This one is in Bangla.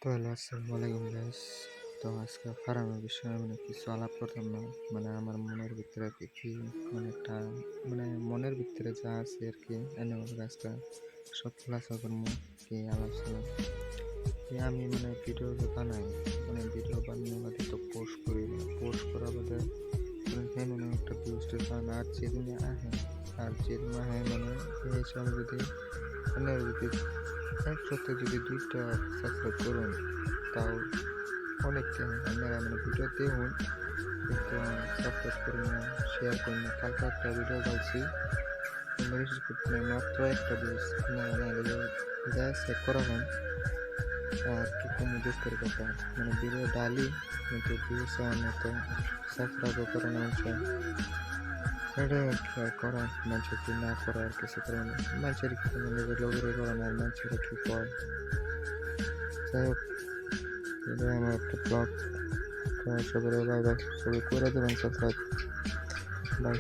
তো হ্যালো আসসালামু আলাইকুম গাইস। তো আজকে ফার্মের বিষয়ে মানে কিছু আলাপ করতাম না। মানে আমার মনের ভিতরে আর কি কি মানে একটা মানে মনের ভিতরে যা আছে আর কি এনে বলবো আজকে সব খোলাসা করবো কি আলোচনা যে আমি মানে ভিডিও যে বানাই মানে ভিডিও বানিয়ে বাদে তো পোস্ট করি না পোস্ট করার বাদে মানে একটা ভিউজ পান আর যেদিনে আহে আর যেদিন আহে মানে এই হিসাবে যদি মানে যদি এক সপ্তাহে যদি 2টা সাবস্ক্রাইব করুন তাও অনেককে আপনারা মানে ভিডিও দেখুন কিন্তু সাবস্ক্রাইব করুন না শেয়ার করুন না কালকে একটা ভিডিও পাইছি বিশেষ করতে মাত্র একটা ভিউজ না না যা চেক করা হয় আর কি কোনো দুঃখের কথা মানে ভিডিও ডালি কিন্তু ভিউজ হওয়ার মতো সাবস্ক্রাইবও করে না হচ্ছে এটাই আর কি আর করা মানুষের কি না করা আর কিছু করে না মানুষের কি নিজের লোকেরই করে না আর মানুষেরা কি কয় যাই হোক এটাই আমার একটা ব্লগ সবাই বাই বাই সবাই করে দেবেন সাবস্ক্রাইব বাই